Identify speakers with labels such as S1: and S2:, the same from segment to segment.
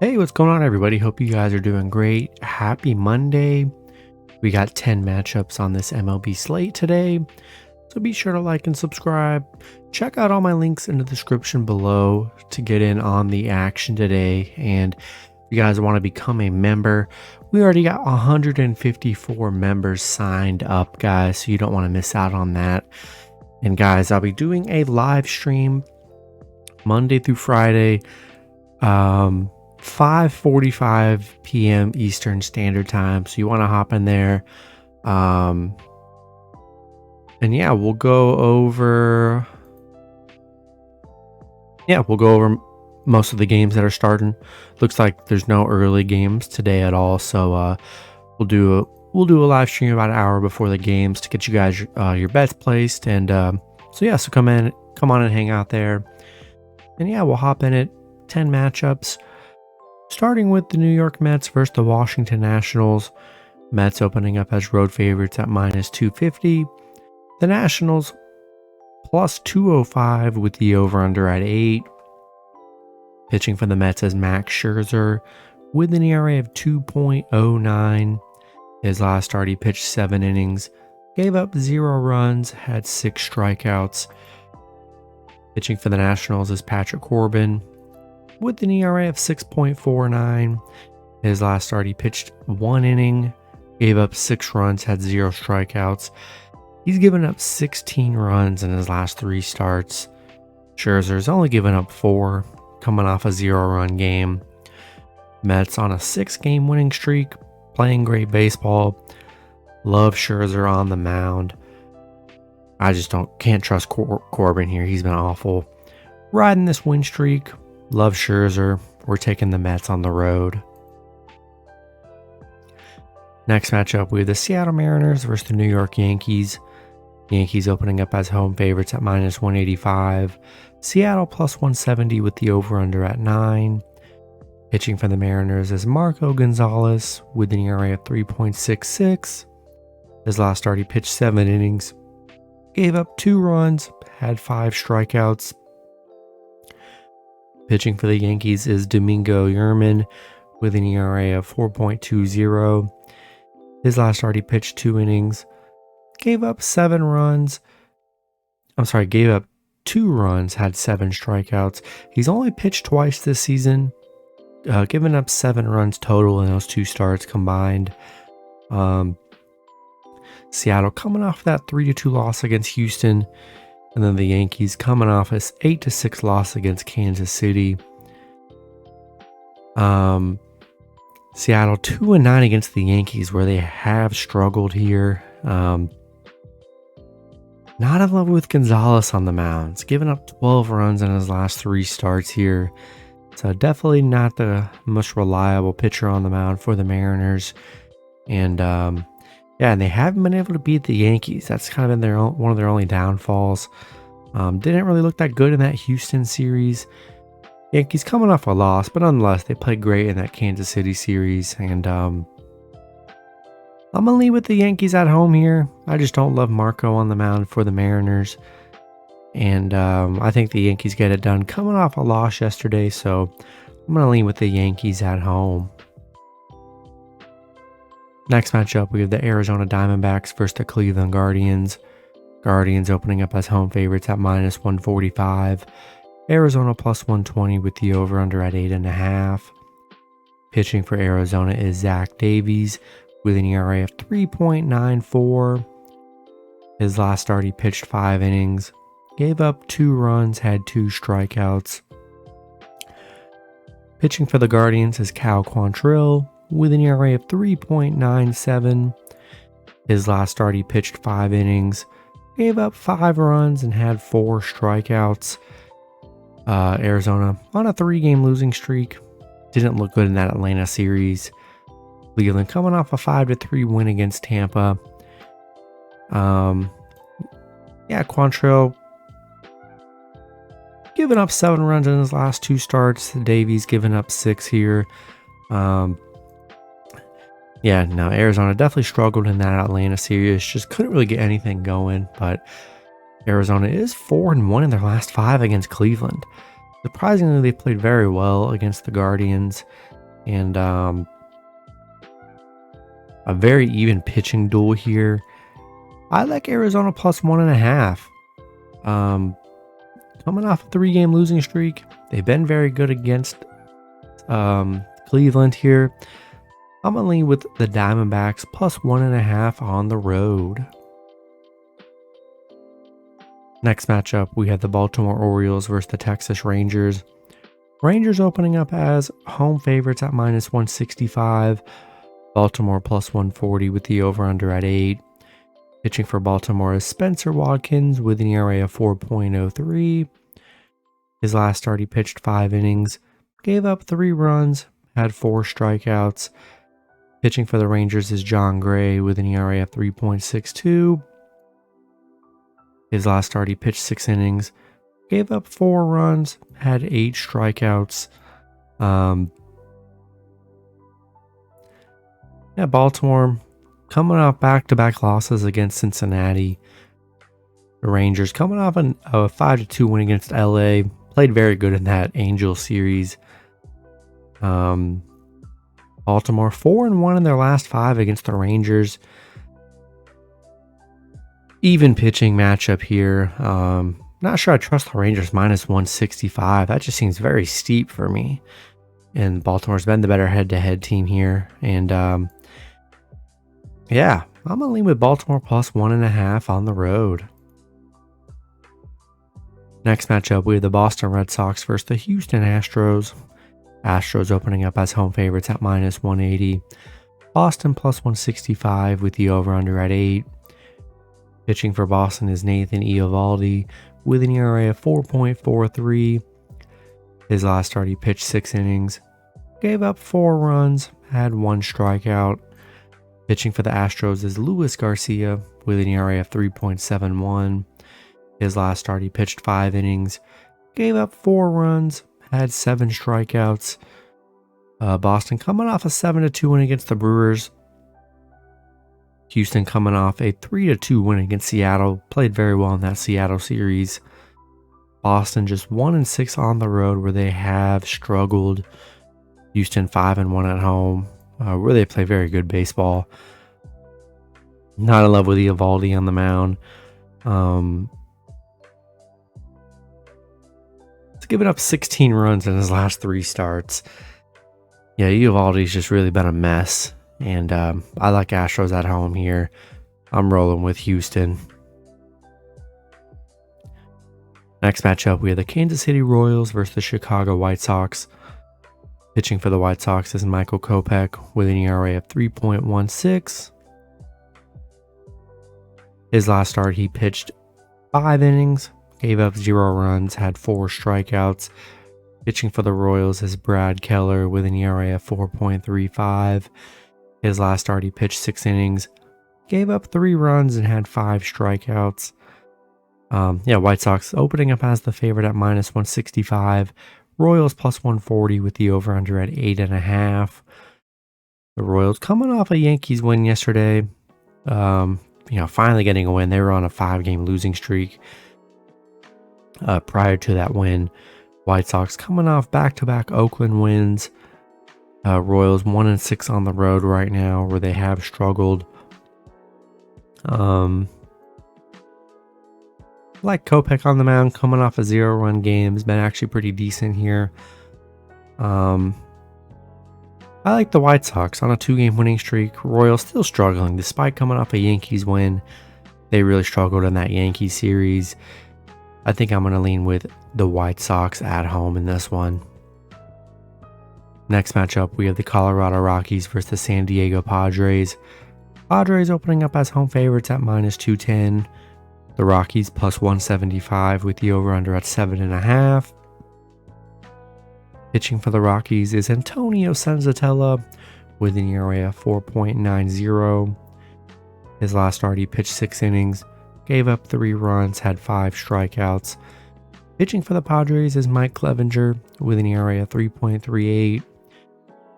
S1: Hey, what's going on, everybody? Hope you guys are doing great. Happy Monday. We got 10 matchups on this MLB slate today, so be sure to like and subscribe. Check out all my links in the description below to get in on the action today. And if you guys want to become a member, we already got 154 members signed up, guys, so you don't want to miss out on that. And guys, I'll be doing a live stream Monday through Friday, 5:45 p.m. Eastern Standard Time. So you want to hop in there. And yeah, we'll go over most of the games that are starting. Looks like there's no early games today at all. So we'll do a live stream about an hour before the games to get you guys your bets placed. And so come on and hang out there. And yeah, we'll hop in it. 10 matchups. Starting with the New York Mets versus the Washington Nationals. Mets opening up as road favorites at -250. The Nationals +205 with the over-under at 8. Pitching for the Mets is Max Scherzer with an ERA of 2.09. His last start, he pitched 7 innings, gave up 0 runs, had 6 strikeouts. Pitching for the Nationals is Patrick Corbin with an ERA of 6.49. His last start, he pitched 1 inning, gave up 6 runs, had 0 strikeouts. He's given up 16 runs in his last 3 starts. Scherzer's only given up 4, coming off a 0-run game. Mets on a 6-game winning streak, playing great baseball. Love Scherzer on the mound. I just can't trust Corbin here. He's been awful. Riding this win streak. Love Scherzer. We're taking the Mets on the road. Next matchup, we have the Seattle Mariners versus the New York Yankees. Yankees opening up as home favorites at -185. Seattle +170 with the over-under at 9. Pitching for the Mariners is Marco Gonzalez with an ERA of 3.66. His last start, he pitched 7 innings, gave up 2 runs, had 5 strikeouts. Pitching for the Yankees is Domingo Yerman with an ERA of 4.20. His last start, he pitched 2 innings, gave up 2 runs, had 7 strikeouts. He's only pitched twice this season, giving up 7 runs total in those 2 starts combined. Seattle coming off that 3-2 loss against Houston. And then the Yankees coming off an 8-6 loss against Kansas City. Seattle 2-9 against the Yankees, where they have struggled here. Not in love with Gonzalez on the mound. He's given up 12 runs in his last 3 starts here. So definitely not the most reliable pitcher on the mound for the Mariners. And and they haven't been able to beat the Yankees. That's kind of been one of their only downfalls. Didn't really look that good in that Houston series. Yankees coming off a loss, but nonetheless, they played great in that Kansas City series. And I'm going to leave with the Yankees at home here. I just don't love Marco on the mound for the Mariners. And I think the Yankees get it done coming off a loss yesterday. So I'm going to lean with the Yankees at home. Next matchup, we have the Arizona Diamondbacks versus the Cleveland Guardians. Guardians opening up as home favorites at -145. Arizona +120 with the over-under at 8.5. Pitching for Arizona is Zach Davies with an ERA of 3.94. His last start, he pitched 5 innings, gave up 2 runs, had 2 strikeouts. Pitching for the Guardians is Cal Quantrill with an ERA of 3.97. His last start, he pitched 5 innings, gave up 5 runs, and had 4 strikeouts. Arizona on a 3-game losing streak. Didn't look good in that Atlanta series. Cleveland coming off a 5-3 win against Tampa. Quantrill giving up 7 runs in his last 2 starts. Davies giving up 6 here. Arizona definitely struggled in that Atlanta series. Just couldn't really get anything going. But Arizona is 4-1 in their last 5 against Cleveland. Surprisingly, they played very well against the Guardians, and a very even pitching duel here. I like Arizona plus 1.5. Coming off a 3-game losing streak, they've been very good against Cleveland here. I'm gonna lean with the Diamondbacks plus 1.5 on the road. Next matchup, we have the Baltimore Orioles versus the Texas Rangers. Rangers opening up as home favorites at minus 165. Baltimore plus 140 with the over-under at 8. Pitching for Baltimore is Spencer Watkins with an ERA of 4.03. His last start, he pitched 5 innings, gave up 3 runs, had 4 strikeouts. Pitching for the Rangers is John Gray with an ERA of 3.62. His last start, he pitched 6 innings, gave up 4 runs, had 8 strikeouts. Baltimore coming off back-to-back losses against Cincinnati. The Rangers coming off a 5-2 win against LA. Played very good in that Angel series. Baltimore 4-1 in their last 5 against the Rangers. Even pitching matchup here. Not sure I trust the Rangers minus 165. That just seems very steep for me. And Baltimore's been the better head-to-head team here. And I'm going to lean with Baltimore plus 1.5 on the road. Next matchup, we have the Boston Red Sox versus the Houston Astros. Astros opening up as home favorites at minus 180. Boston plus 165 with the over-under at 8. Pitching for Boston is Nathan Eovaldi with an ERA of 4.43. His last start, he pitched 6 innings, gave up 4 runs, had 1 strikeout. Pitching for the Astros is Luis Garcia with an ERA of 3.71. His last start, he pitched 5 innings, gave up 4 runs, had 7 strikeouts. Boston coming off a 7-2 win against the Brewers. Houston coming off a 3-2 win against Seattle. Played very well in that Seattle series. Boston just 1-6 on the road where they have struggled. Houston 5-1 at home where they play very good baseball. Not in love with Eovaldi on the mound. He's given up 16 runs in his last 3 starts. Yeah, Eovaldi's just really been a mess. And I like Astros at home here. I'm rolling with Houston. Next matchup, we have the Kansas City Royals versus the Chicago White Sox. Pitching for the White Sox is Michael Kopech with an ERA of 3.16. His last start, he pitched 5 innings, gave up 0 runs, had 4 strikeouts. Pitching for the Royals is Brad Keller with an ERA of 4.35. His last start, he pitched 6 innings, gave up 3 runs, and had 5 strikeouts. White Sox opening up as the favorite at minus 165. Royals plus 140 with the over-under at 8.5. The Royals coming off a Yankees win yesterday. Finally getting a win. They were on a 5-game losing streak prior to that win. White Sox coming off back-to-back Oakland wins. Royals 1-6 on the road right now where they have struggled. Like Kopech on the mound coming off a 0-run game has been actually pretty decent here. I like the White Sox on a 2-game winning streak. Royals still struggling despite coming off a Yankees win. They really struggled in that Yankees series. I think I'm going to lean with the White Sox at home in this one. Next matchup, we have the Colorado Rockies versus the San Diego Padres. Padres opening up as home favorites at minus 210. The Rockies plus 175 with the over-under at 7.5. Pitching for the Rockies is Antonio Senzatella with an ERA of 4.90. His last start, he pitched 6 innings, gave up 3 runs, had 5 strikeouts. Pitching for the Padres is Mike Clevinger with an ERA of 3.38.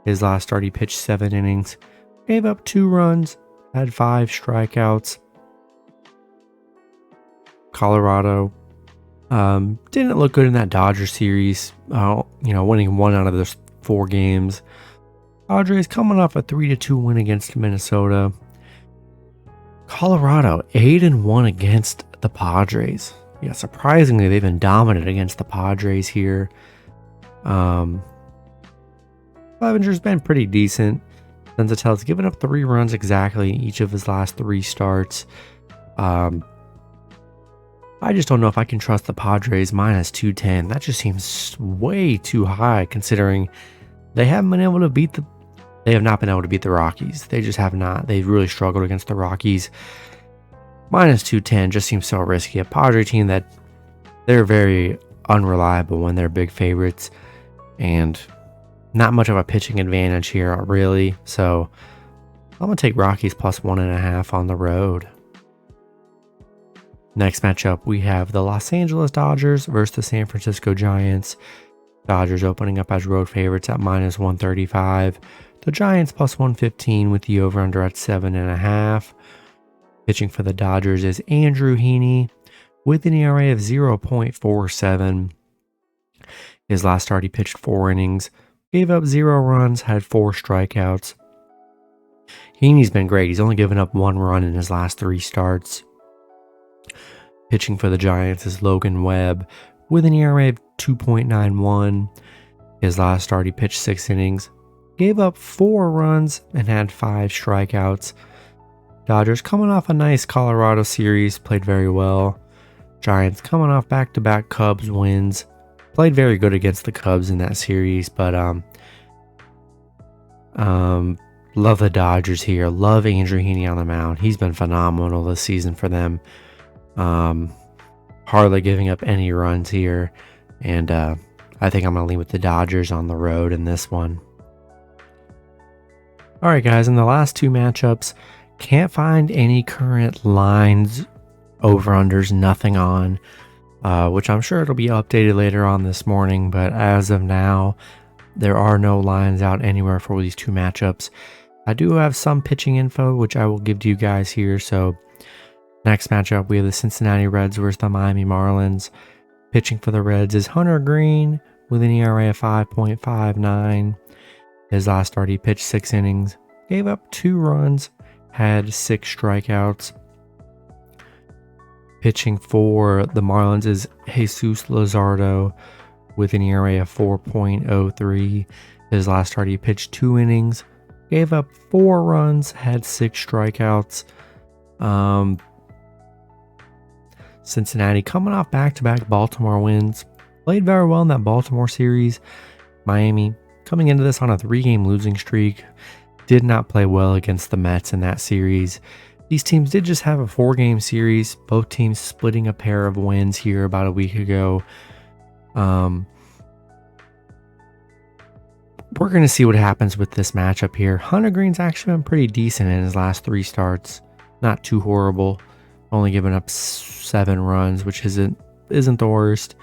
S1: His last start, he pitched 7 innings, gave up 2 runs, had 5 strikeouts. Colorado Didn't look good in that Dodgers series. Winning 1 out of those 4 games. Padres coming off a 3-2 win against Minnesota. Colorado 8-1 against the Padres. Yeah, surprisingly, they've been dominant against the Padres here. Clevenger's been pretty decent. Senzatel's given up 3 runs exactly each of his last 3 starts. I just don't know if I can trust the Padres minus 210. That just seems way too high considering they haven't been able to beat the. They have not been able to beat the Rockies. They just have not. They've really struggled against the Rockies. Minus 210 just seems so risky. A Padre team that they're very unreliable when they're big favorites, and not much of a pitching advantage here, really. So I'm going to take Rockies plus 1.5 on the road. Next matchup, we have the Los Angeles Dodgers versus the San Francisco Giants. Dodgers opening up as road favorites at minus 135. The Giants plus 115 with the over-under at 7.5. Pitching for the Dodgers is Andrew Heaney with an ERA of 0.47. His last start, he pitched 4 innings, gave up 0 runs, had 4 strikeouts. Heaney's been great. He's only given up 1 run in his last 3 starts. Pitching for the Giants is Logan Webb with an ERA of 2.91. His last start, he pitched 6 innings, gave up 4 runs, and had 5 strikeouts. Dodgers coming off a nice Colorado series, played very well. Giants coming off back-to-back Cubs wins, played very good against the Cubs in that series, but love the Dodgers here. Love Andrew Heaney on the mound. He's been phenomenal this season for them. Hardly giving up any runs here, and I think I'm going to lean with the Dodgers on the road in this one. Alright guys, in the last 2 matchups, can't find any current lines, over-unders, nothing on, which I'm sure it'll be updated later on this morning, but as of now, there are no lines out anywhere for these 2 matchups. I do have some pitching info, which I will give to you guys here. So next matchup, we have the Cincinnati Reds versus the Miami Marlins. Pitching for the Reds is Hunter Green with an ERA of 5.59. His last start, he pitched 6 innings, gave up 2 runs, had 6 strikeouts. Pitching for the Marlins is Jesus Luzardo with an ERA of 4.03. His last start, he pitched 2 innings, gave up 4 runs, had 6 strikeouts. Cincinnati coming off back-to-back Baltimore wins. Played very well in that Baltimore series. Miami coming into this on a 3-game losing streak. Did not play well against the Mets in that series. These teams did just have a 4-game series. Both teams splitting a pair of wins here about a week ago. We're going to see what happens with this matchup here. Hunter Green's actually been pretty decent in his last 3 starts. Not too horrible. Only giving up 7 runs, which isn't the worst.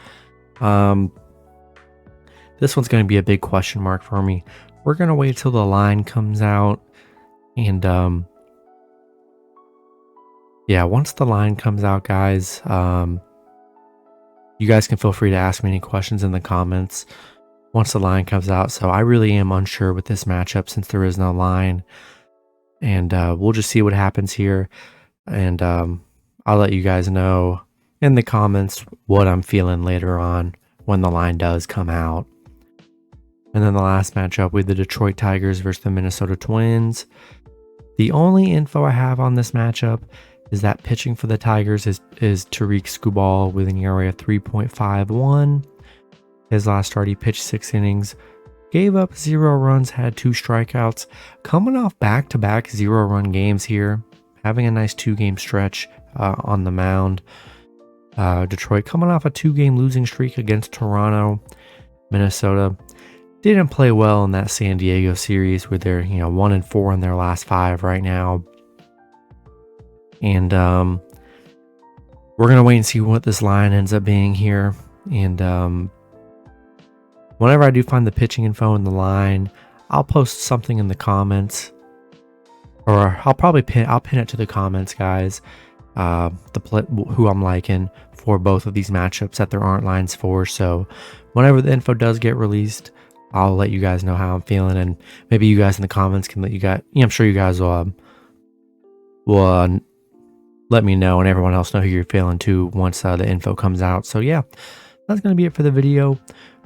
S1: This one's going to be a big question mark for me. We're going to wait till the line comes out. And yeah, once the line comes out, guys, you guys can feel free to ask me any questions in the comments once the line comes out. So I really am unsure with this matchup since there is no line. And we'll just see what happens here. And I'll let you guys know in the comments what I'm feeling later on when the line does come out. And then the last matchup with the Detroit Tigers versus the Minnesota Twins. The only info I have on this matchup is that pitching for the Tigers is Tariq Skubal with an ERA of 3.51. His last start, he pitched 6 innings, gave up 0 runs, had 2 strikeouts. Coming off back-to-back 0-run games here, having a nice 2-game stretch on the mound. Detroit coming off a 2-game losing streak against Toronto. Minnesota didn't play well in that San Diego series where they're 1-4 in their last 5 right now. And we're going to wait and see what this line ends up being here. And whenever I do find the pitching info in the line, I'll post something in the comments. Or I'll pin it to the comments, guys. who I'm liking for both of these matchups that there aren't lines for. So whenever the info does get released, I'll let you guys know how I'm feeling, and maybe you guys in the comments can I'm sure you guys will let me know and everyone else know who you're feeling too once the info comes out. So yeah, that's going to be it for the video.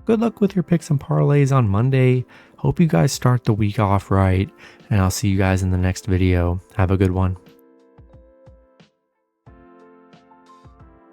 S1: Good luck with your picks and parlays on Monday. Hope you guys start the week off right, and I'll see you guys in the next video. Have a good one.